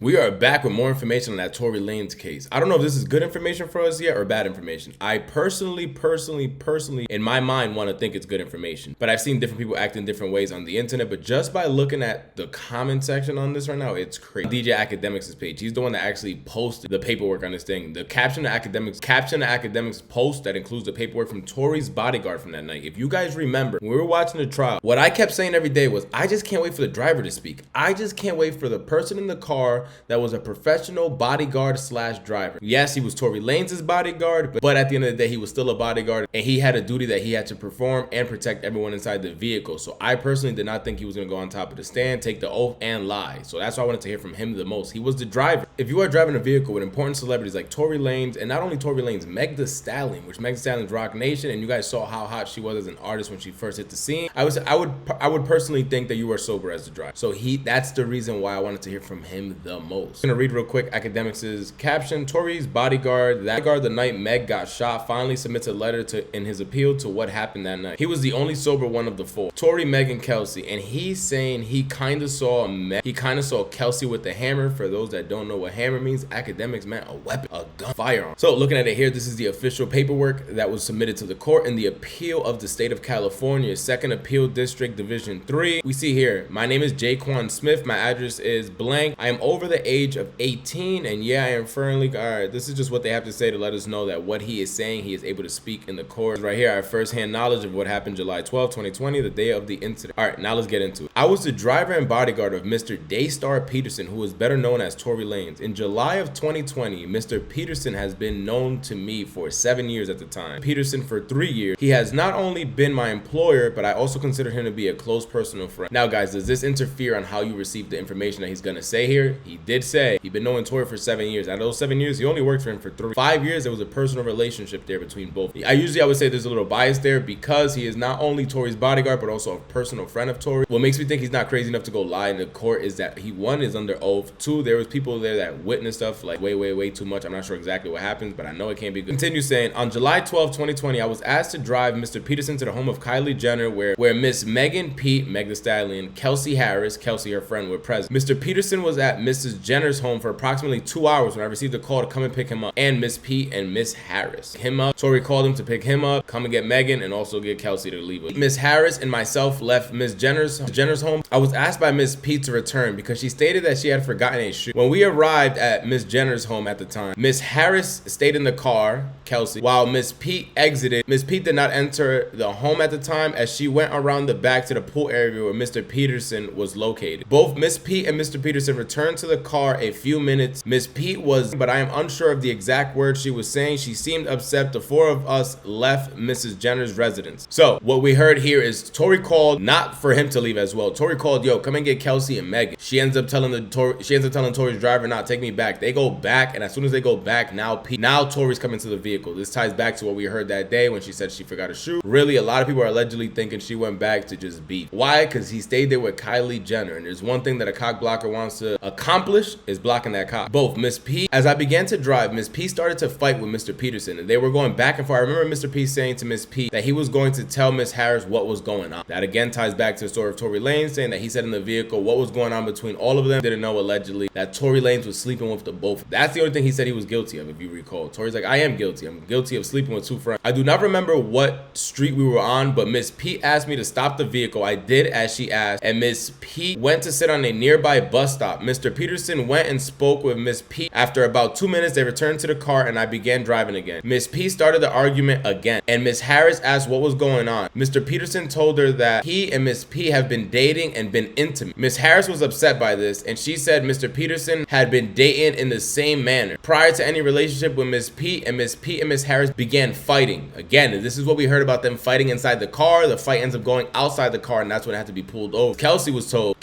We are back with more information on that Tory Lanez case. I don't know if this is good information for us yet or bad information. I personally, in my mind, want to think it's good information. But I've seen different people act in different ways on the internet. But just by looking at the comment section on this right now, it's crazy. DJ Academics' page, he's the one that actually posted the paperwork on this thing. The caption of Academics post that includes the paperwork from Tory's bodyguard from that night. If you guys remember, when we were watching the trial, what I kept saying every day was, I just can't wait for the driver to speak. I just can't wait for the person in the car that was a professional bodyguard / driver. Yes, he was Tory Lanez's bodyguard, but at the end of the day, he was still a bodyguard, and he had a duty that he had to perform and protect everyone inside the vehicle. So I personally did not think he was going to go on top of the stand, take the oath, and lie. So that's why I wanted to hear from him the most. He was the driver. If you are driving a vehicle with important celebrities like Tory Lanez, and not only Tory Lanez, Megan Thee Stallion, which Megan Thee Stallion's Rock Nation, and you guys saw how hot she was as an artist when she first hit the scene. I would personally think that you are sober as the driver. So that's the reason why I wanted to hear from him the most. I'm gonna read real quick Academics' caption. Tory's bodyguard, the night Meg got shot, finally submits a letter in his appeal to what happened that night. He was the only sober one of the four. Tory, Meg, and Kelsey, and he's saying he kind of saw Kelsey with the hammer. For those that don't know what hammer means, Academics meant a weapon, a gun, firearm. So looking at it here, this is the official paperwork that was submitted to the court in the appeal of the state of California, 2nd Appeal District, Division 3. We see here, my name is Jaquan Smith. My address is blank. I am over the age of 18, and yeah, I am firmly, all right, this is just what they have to say to let us know that what he is saying, he is able to speak in the court. Right here, I have first-hand knowledge of what happened July 12, 2020, the day of the incident. All right, now let's get into it. I was the driver and bodyguard of Mr. Daystar Peterson, who is better known as Tory Lanez. In July of 2020, Mr. Peterson has been known to me for 7 years at the time. Peterson for 3 years. He has not only been my employer, but I also consider him to be a close personal friend. Now, guys, does this interfere on how you receive the information that he's gonna say here? He did say he'd been knowing Tory for 7 years. Out of those 7 years, he only worked for him for 3. 5 years, there was a personal relationship there between both. I would say there's a little bias there because he is not only Tory's bodyguard, but also a personal friend of Tory. What makes me think he's not crazy enough to go lie in the court is that he, 1, is under oath. 2, there was people there that witnessed stuff like way too much. I'm not sure exactly what happens, but I know it can't be good. Continue saying, on July 12, 2020, I was asked to drive Mr. Peterson to the home of Kylie Jenner, where Miss Megan Thee Stallion, Kelsey Harris, Kelsey her friend, were present. Mr. Peterson was at Mrs. Jenner's home for approximately 2 hours when I received a call to come and pick him up, and Miss P and Miss Harris. Tory called him to pick him up, come and get Megan, and also get Kelsey to leave. Miss Harris and myself left Miss Jenner's home. I was asked by Miss P to return because she stated that she had forgotten a shoe. When we arrived at Miss Jenner's home at the time, Miss Harris stayed in the car, Kelsey, while Miss P exited. Miss P did not enter the home at the time as she went around the back to the pool area where Mr. Peterson was located. Both Miss P and Mr. Peterson returned to the car a few minutes. Miss P was, but I am unsure of the exact words she was saying. She seemed upset. The 4 of us left Mrs. Jenner's residence. So what we heard here is Tory called, not for him to leave as well. Tory called, yo, come and get Kelsey and Megan. She ends up telling Tory's driver, not take me back. They go back, and as soon as they go back, now Tory's coming to the vehicle. This ties back to what we heard that day when she said she forgot a shoe. Really, a lot of people are allegedly thinking she went back to just beef. Why? Because he stayed there with Kylie Jenner, and there's one thing that a cock blocker wants to accomplish is blocking that cock. Both Miss P, as I began to drive, Miss P started to fight with Mr. Peterson, and they were going back and forth. I remember Mr. P saying to Miss P that he was going to tell Miss Harris what was going on. That again ties back to the story of Tory Lanez saying that he said in the vehicle what was going on between all of them. Didn't know allegedly that Tory Lanez was sleeping with the both. That's the only thing he said he was guilty of, if you recall. Tory's like, I am guilty. I'm guilty of sleeping with 2 friends. I do not remember what street we were on, but Miss P asked me to stop the vehicle. I did as she asked, and Miss P went to sit on a nearby bus stop. Mr. Peterson went and spoke with Miss P. After about 2 minutes, they returned to the car and I began driving again. Miss P started the argument again, and Miss Harris asked what was going on. Mr. Peterson told her that he and Miss P have been dating and been intimate. Miss Harris was upset by this, and she said Mr. Peterson had been dating in the same manner. Prior to any relationship with Miss P and Miss Harris began fighting. Again, this is what we heard about them fighting inside the car. The fight ends up going outside the car, and that's when it had to be pulled over. Kelsey was told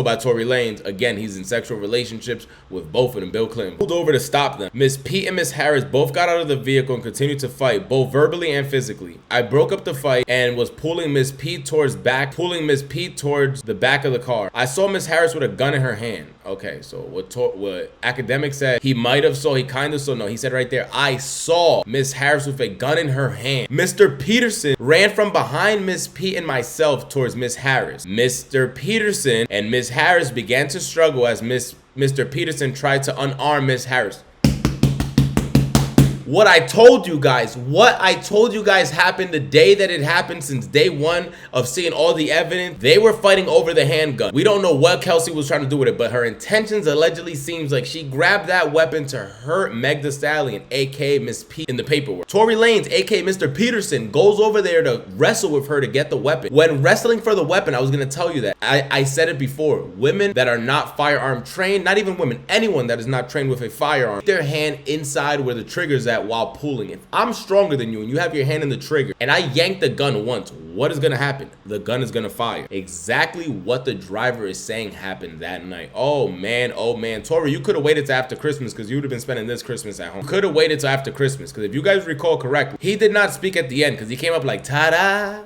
by Tory Lanez, again, he's in sexual relationships with both of them. Bill Clinton pulled over to stop them. Miss P and Miss Harris both got out of the vehicle and continued to fight, both verbally and physically. I broke up the fight and was pulling Miss P towards the back of the car. I saw Miss Harris with a gun in her hand. Okay, so what Academics said, he kind of saw, no, he said right there, I saw Miss Harris with a gun in her hand. Mr. Peterson ran from behind Miss P and myself towards Miss Harris. Mr. Peterson and Miss Harris began to struggle as Miss Mr. Peterson tried to unarm Miss Harris. What I told you guys happened the day that it happened, since day one of seeing all the evidence. They were fighting over the handgun. We don't know what Kelsey was trying to do with it, but her intentions allegedly seems like she grabbed that weapon to hurt Megan Thee Stallion, aka Miss P, in the paperwork. Tory Lanez, aka Mr. Peterson, goes over there to wrestle with her to get the weapon. When wrestling for the weapon, I was gonna tell you that. I said it before. Women that are not firearm trained, not even women, anyone that is not trained with a firearm, their hand inside where the trigger's at while pulling. If I'm stronger than you and you have your hand in the trigger and I yank the gun once, what is gonna happen? The gun is gonna fire. Exactly what the driver is saying happened that night. Oh man, Tory, you could have waited till after Christmas, because you would have been spending this Christmas at home. Could have waited till after Christmas, because if you guys recall correctly, he did not speak at the end, because he came up like ta-da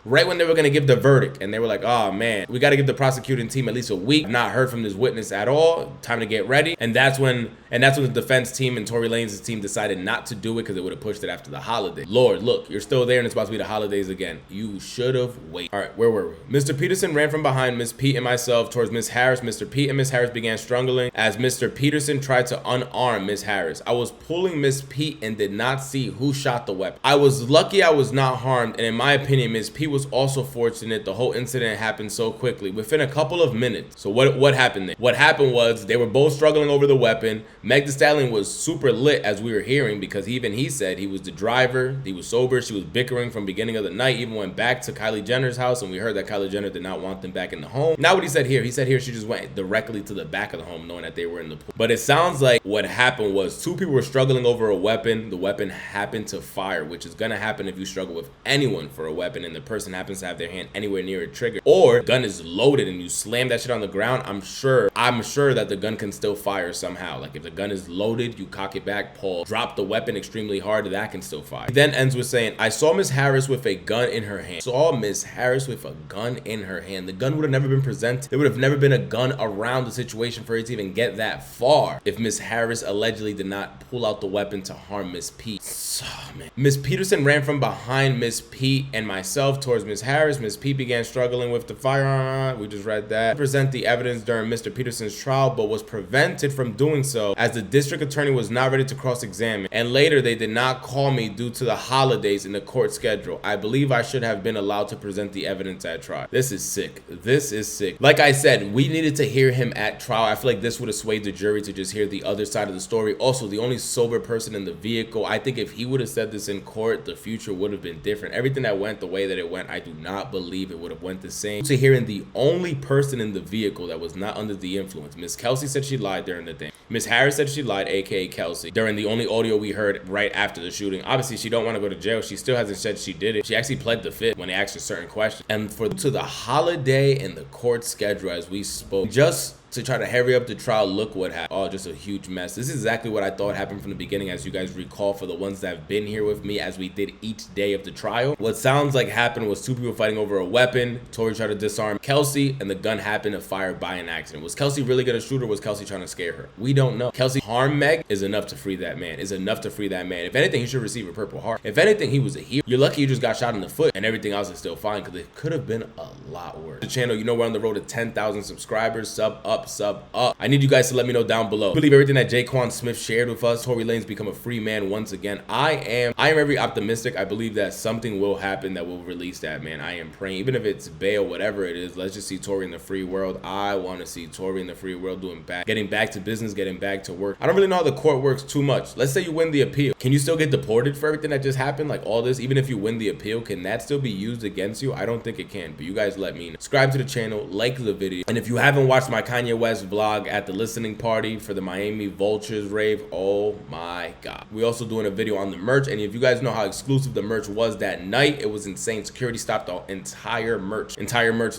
right when they were gonna give the verdict, and they were like, oh man, we got to give the prosecuting team at least a week. Not heard from this witness at all. Time to get ready. And that's when the defense team and Tory Lanez's team decided not to do it, because it would have pushed it after the holiday. Lord, look, you're still there and it's about to be the holidays again. You should have waited. All right, where were we? Mr. Peterson ran from behind Miss Pete and myself towards Miss Harris. Mr. Pete and Miss Harris began struggling as Mr. Peterson tried to unarm Miss Harris. I was pulling Miss Pete and did not see who shot the weapon. I was lucky I was not harmed, and in my opinion, Miss Pete was also fortunate. The whole incident happened so quickly, within a couple of minutes. So what happened there? What happened was they were both struggling over the weapon. Megan Thee Stallion was super lit, as we were hearing, because even he said he was the driver. He was sober. She was bickering from beginning of the night. Even went back to Kylie Jenner's house, and we heard that Kylie Jenner did not want them back in the home. Not what he said here. He said here she just went directly to the back of the home, knowing that they were in the pool. But it sounds like what happened was two people were struggling over a weapon. The weapon happened to fire, which is gonna happen if you struggle with anyone for a weapon and the person happens to have their hand anywhere near a trigger, or gun is loaded and you slam that shit on the ground. I'm sure that the gun can still fire somehow. Like if the gun is loaded, you cock it back, pull, drop the weapon extremely hard, that can still fire. He then ends with saying, I saw Miss Harris with a gun in her hand. Saw Miss Harris with a gun in her hand. The gun would have never been presented. There would have never been a gun around the situation for it to even get that far if Miss Harris allegedly did not pull out the weapon to harm Miss Pete. Oh, man. Miss Peterson ran from behind Miss Pete and myself towards Miss Harris. Miss Pete began struggling with the firearm. We just read that. Present the evidence during Mr. Peterson's trial, but was prevented from doing so as the district attorney was not ready to cross-examine. And later, they did not call me due to the holidays in the court schedule. I believe I should have been allowed to present the evidence at trial. This is sick. This is sick. Like I said, we needed to hear him at trial. I feel like this would have swayed the jury to just hear the other side of the story. Also, the only sober person in the vehicle. I think if he would have said this in court, the future would have been different. Everything that went the way that it went, I do not believe it would have went the same. To hearing the only person in the vehicle that was not under the influence. Miss Kelsey said she lied during the thing. Miss Harris said she lied, aka Kelsey, during the only audio we heard right after the shooting. Obviously, she don't want to go to jail. She still hasn't said she did it. She actually pled the fifth when they asked her certain questions. And to the holiday and the court schedule, as we spoke, just to try to hurry up the trial, look what happened. Oh, just a huge mess. This is exactly what I thought happened from the beginning, as you guys recall, for the ones that have been here with me as we did each day of the trial. What sounds like happened was two people fighting over a weapon. Tory tried to disarm Kelsey, and the gun happened to fire by an accident. Was Kelsey really gonna shoot, or was Kelsey trying to scare her? We don't know. Kelsey harmed Meg is enough to free that man. Is enough to free that man. If anything, he should receive a Purple Heart. If anything, he was a hero. You're lucky you just got shot in the foot, and everything else is still fine, because it could have been a lot worse. The channel, you know, we're on the road to 10,000 subscribers. Sub up, sub up. I need you guys to let me know down below. I believe everything that Jaquan Smith shared with us. Tory Lanez become a free man once again. I am very optimistic. I believe that something will happen that will release that man. I am praying, even if it's bail, whatever it is. Let's just see Tory in the free world. I want to see Tory in the free world getting back to business, getting back to work. I don't really know how the court works too much. Let's say you win the appeal. Can you still get deported for everything that just happened? Like all this, even if you win the appeal, can that still be used against you? I don't think it can, but you guys let me know. Subscribe to the channel, like the video, and if you haven't watched my Kanye West vlog at the listening party for the Miami Vultures rave, oh my god, we also doing a video on the merch. And if you guys know how exclusive the merch was that night, it was insane. Security stopped the entire merch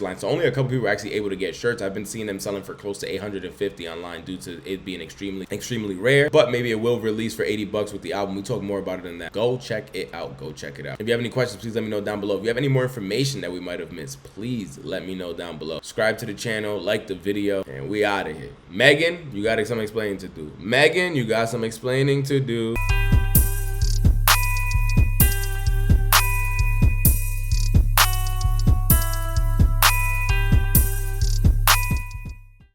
line, so only a couple people were actually able to get shirts. I've been seeing them selling for close to 850 online due to it being extremely rare, but maybe it will release for 80 bucks with the album. We talk more about it than that. Go check it out. If you have any questions, please let me know down below. If you have any more information that we might have missed, please let me know down below. Subscribe to the channel, like the video, and we out of here. Megan, you got some explaining to do. Megan, you got some explaining to do.